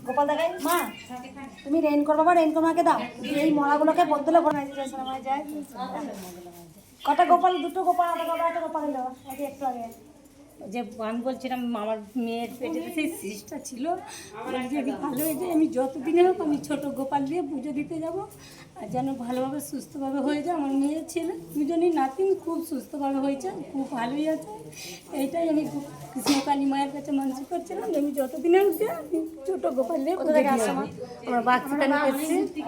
গোপাল দেখাই মা, তুমি রেইনকোট বাবা, রেইনকোট মাকে দাও। এই মরাগুলোকে বদলে করে যায়। কটা গোপাল, দুটো গোপাল, একটা গোপাল দাও একটু আগে। যে আমি বলছিলাম আমার মেয়ের পেটে সেই সিস্টটা ছিল, যদি ভালো হয়ে যায় আমি যতদিনে হোক আমি ছোটো গোপাল দিয়ে পুজো দিতে যাব, আর যেন ভালোভাবে সুস্থভাবে হয়ে যায়। আমার মেয়ে ছেলে দুজনই নাতিন খুব সুস্থভাবে হয়েছে, খুব ভালোই আছে। এইটাই আমি কৃষ্ণকালী মায়ের কাছে মানসিক করছিলাম যে আমি যতদিনে উঠে আমি ছোটো গোপাল দিয়ে পুজো দিয়ে যাবো। আমার বাক্সিদানি এসেছি,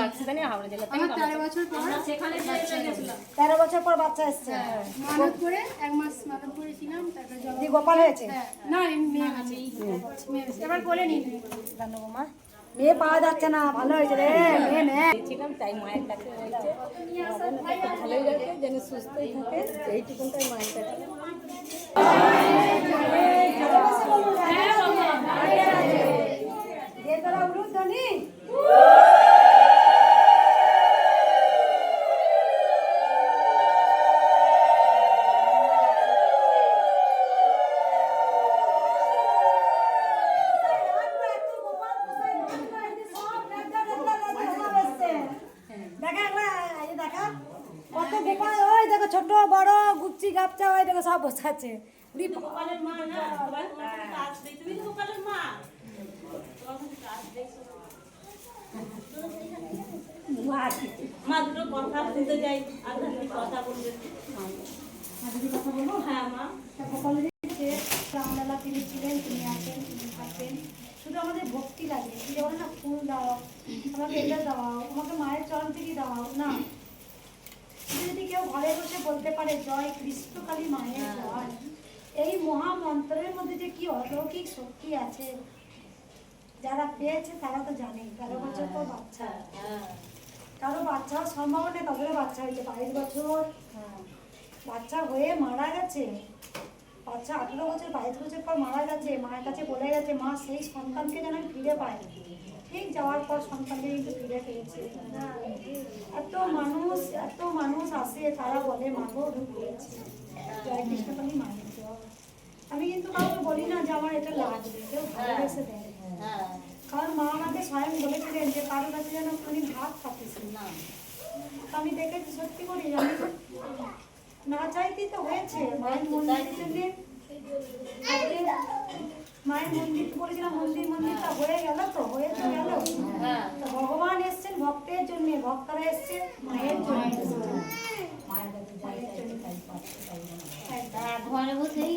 বাক্সিদানি হাওড়া জেলা থেকে। 13 বছর পর বাচ্চা এসছে, মানত করে 1 মাস মানত করেছিলাম, তারপরে দি গোপাল হয়েছে। না মেয়ে আছে, এবার বলে নি জানো মা, মেয়ে পাওয়া যাচ্ছে না, ভালো হয়েছে রে মেয়ে নে ছিলাম, তাই মায়ের কাছে হয়েছে। ভালোই রাখে, যেন সুস্থই থাকে, এইটুকুনটাই মায়ের কাছে। কত গোপাল, ওই দেখো ছোট বড় গুচ্ছি গাপচা, ওই দেখো সব বসে আছে। গোপালের মা না, তুমি তো গোপালের মা। মা দুটো কথা বলতে যাই, আধ্যাত্মিক কথা বলবে। যদি কথা বলবো, হ্যাঁ মা। গোপালের রামলালা তিনি ছিলেন, তিনি আছেন, তিনি থাকবেন। শুধু আমাদের ভক্তি লাগে, কি বলে না, ফুল দাও, আমাকে এটা দাও, আমাকে মায়ের চরণ থেকে দাও না। যদি কেউ ঘরে বসে বলতে পারে জয় কৃষ্ণকালী মায়ের জয়, এই মহামন্ত্রের মধ্যে যে কি অলৌকিক শক্তি আছে, যারা পেয়েছে তারা তো জানে। 13 বছর পর বাচ্চা, কারো বাচ্চা হওয়ার সম্ভাবনা, তাদেরও বাচ্চা হয়েছে 22 বছর বাচ্চা হয়ে মারা গেছে। বাচ্চা 18 বছর 22 বছর পর মারা গেছে, মায়ের কাছে বলে গেছে মা সেই সন্তানকে যেন আমি ফিরে পাই। ঠিক যাওয়ার পর সন্তানকে কিন্তু ফিরে পেয়েছে। এত মানুষ আসে, তারা বলে মাগো পেয়েছে, জয় কৃষ্ণকালী মায়ের জয়। আমি কিন্তু কাউকে বলি না যে আমার এটা লাগবে, কেউ ভালোবেসে দেয়। কারণ মা আমাকে স্বয়ং বলেছিলেন যে কারোর কাছে যেন কোনোদিন হাত পাতিস না। আমি দেখেছি, সত্যি করি, আমি না চাইতেই তো হয়েছে। মায়ের মন্দিরের জন্য, মায়ের মন্দির করেছিলাম, মন্দিরটা হয়ে গেল, তো হয়ে তো গেল। ভগবান এসছেন ভক্তের জন্য, ভক্তরা এসছে মায়ের জন্য। ঘরে বসেই